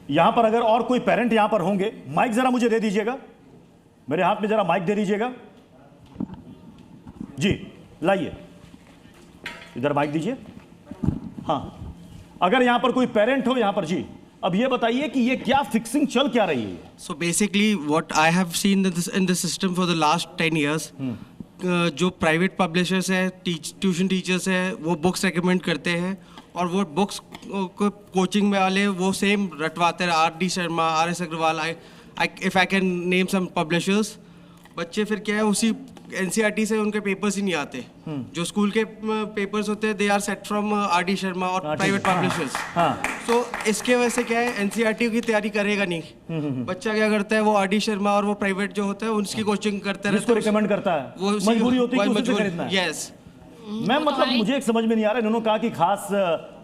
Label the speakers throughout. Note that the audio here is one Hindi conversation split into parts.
Speaker 1: यहां पर अगर और कोई पेरेंट यहां पर होंगे, माइक जरा मुझे दे दीजिएगा, मेरे हाथ में जरा माइक दे दीजिएगा जी, लाइए इधर माइक दीजिए। हाँ, अगर यहां पर कोई पेरेंट हो यहां पर जी, अब ये बताइए कि ये क्या फिक्सिंग चल क्या रही है?
Speaker 2: So basically what I have seen in the system for the last 10 years, जो प्राइवेट पब्लिशर्स है, ट्यूशन टीचर्स है, वो बुक्स रेकमेंड करते हैं और वो बुक्स को कोचिंग में वाले वो सेम रटवाते हैं, R.D. Sharma, R.S. Agrawal, if I can name some publishers. बच्चे फिर क्या है, उसी NCERT से उनके पेपर्स ही नहीं आते। जो स्कूल के पेपर्स होते हैं they are set from R.D. Sharma और प्राइवेट पब्लिशर्स। सो इसके वजह से क्या है, NCERT की तैयारी करेगा नहीं। बच्चा क्या करता है, वो R.D. शर्मा और वो प्राइवेट जो होता है उनकी कोचिंग करता है,
Speaker 1: उसको रिकमेंड करता है, वो मजबूरी होती है कि उसे खरीदना है।
Speaker 2: यस
Speaker 1: मैं मतलब मुझे एक समझ में नहीं आ रहा, इन्होंने कहा कि खास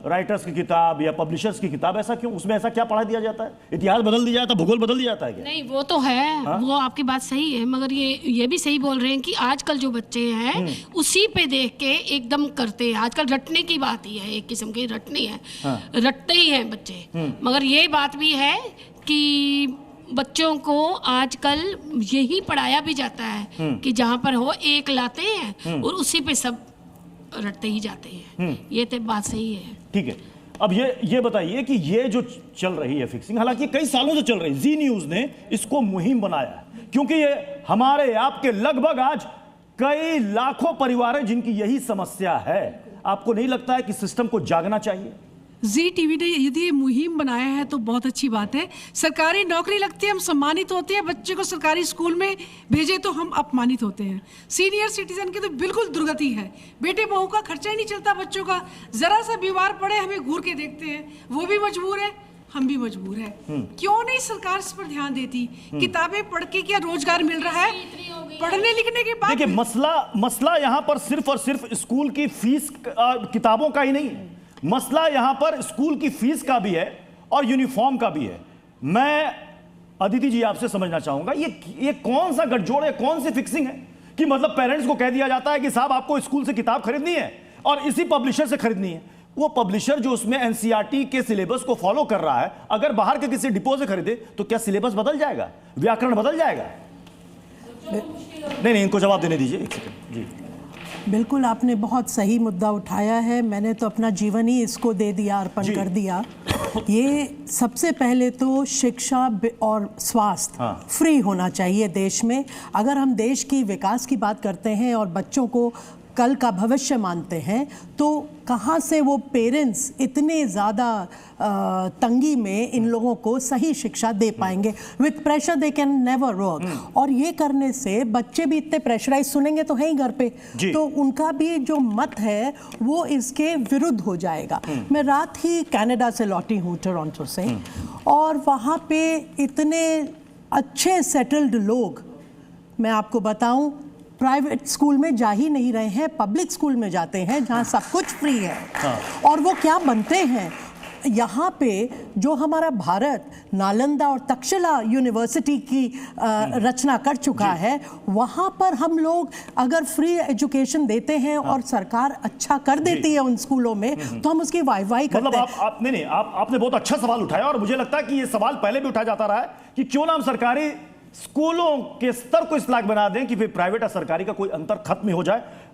Speaker 1: राइटर्स की किताब या पब्लिशर्स की किताब, ऐसा क्यों? उसमें ऐसा क्या पढ़ा दिया जाता है? इतिहास बदल दिया जाता है, भूगोल बदल दिया जाता है क्या?
Speaker 3: नहीं, वो तो है। हाँ? वो आपकी बात सही है, मगर ये भी सही बोल रहे हैं कि आजकल जो बच्चे हैं उसी पे देख के एकदम करते हैं। आजकल रटने की बात ही है, एक किस्म की रटनी है। हाँ। रटते ही हैं बच्चे। मगर ये बात भी है कि बच्चों को आजकल यही पढ़ाया भी जाता है कि जहाँ पर हो एक लाते हैं और उसी पे सब रटते ही जाते हैं। ये तो बात सही है। ठीक है,
Speaker 1: अब ये बताइए कि ये जो चल रही है फिक्सिंग, हालांकि कई सालों से चल रही है, जी न्यूज ने इसको मुहिम बनाया है, क्योंकि ये हमारे आपके लगभग आज कई लाखों परिवार हैं जिनकी यही समस्या है। आपको नहीं लगता है कि सिस्टम को जागना चाहिए?
Speaker 4: जी टीवी ने यदि ये मुहिम बनाया है तो बहुत अच्छी बात है। सरकारी नौकरी लगती है, हम सम्मानित होते हैं, बच्चे को सरकारी स्कूल में भेजे तो हम अपमानित होते हैं। सीनियर सिटीजन की तो बिल्कुल दुर्गति है। बेटे बहू का खर्चा ही नहीं चलता बच्चों का, जरा सा बीमार पड़े हमें घूर के देखते हैं, वो भी मजबूर है, हम भी मजबूर है। क्यों नहीं सरकार इस पर ध्यान देती? किताबें पढ़ के क्या रोजगार मिल रहा है? पढ़ने लिखने के बाद
Speaker 1: देखिए, मसला यहाँ पर सिर्फ और सिर्फ स्कूल की फीस किताबों का ही नहीं है, मसला यहां पर स्कूल की फीस का भी है और यूनिफॉर्म का भी है। मैं अदिति जी आपसे समझना चाहूंगा, ये कौन सा गठजोड़ है, कौन सी फिक्सिंग है कि मतलब पेरेंट्स को कह दिया जाता है कि साहब आपको स्कूल से किताब खरीदनी है और इसी पब्लिशर से खरीदनी है। वो पब्लिशर जो उसमें NCERT के सिलेबस को फॉलो कर रहा है, अगर बाहर के किसी डिपो से खरीदे तो क्या सिलेबस बदल जाएगा, व्याकरण बदल जाएगा? नहीं, इनको जवाब देने दीजिए, एक सेकंड जी।
Speaker 5: बिल्कुल, आपने बहुत सही मुद्दा उठाया है। मैंने तो अपना जीवन ही इसको दे दिया, अर्पण कर दिया। ये सबसे पहले तो शिक्षा और स्वास्थ्य फ्री होना चाहिए देश में। अगर हम देश की विकास की बात करते हैं और बच्चों को कल का भविष्य मानते हैं, तो कहाँ से वो पेरेंट्स इतने ज़्यादा तंगी में इन लोगों को सही शिक्षा दे पाएंगे? With pressure they can never work. और ये करने से बच्चे भी इतने प्रेशराइज सुनेंगे तो है ही घर पे, तो उनका भी जो मत है वो इसके विरुद्ध हो जाएगा। मैं रात ही कनाडा से लौटी हूँ, टोरंटो से, और वहाँ पे इतने अच्छे सेटल्ड लोग, मैं आपको बताऊं, प्राइवेट स्कूल में जा ही नहीं रहे हैं, पब्लिक स्कूल में जाते हैं जहां सब कुछ फ्री है। और वो क्या बनते हैं यहाँ पे, जो हमारा भारत नालंदा और तक्षशिला यूनिवर्सिटी की रचना कर चुका है, वहाँ पर हम लोग अगर फ्री एजुकेशन देते हैं और सरकार अच्छा कर देती है उन स्कूलों में, तो हम उसकी वाहवाही करते हैं।
Speaker 1: आपने बहुत अच्छा सवाल उठाया और मुझे लगता है कि ये सवाल पहले भी उठाया जाता रहा है कि क्यों ना हम सरकारी स्कूलों के स्तर को इस लायक बना दें कि फिर प्राइवेट और सरकारी का कोई अंतर खत्म हो जाए।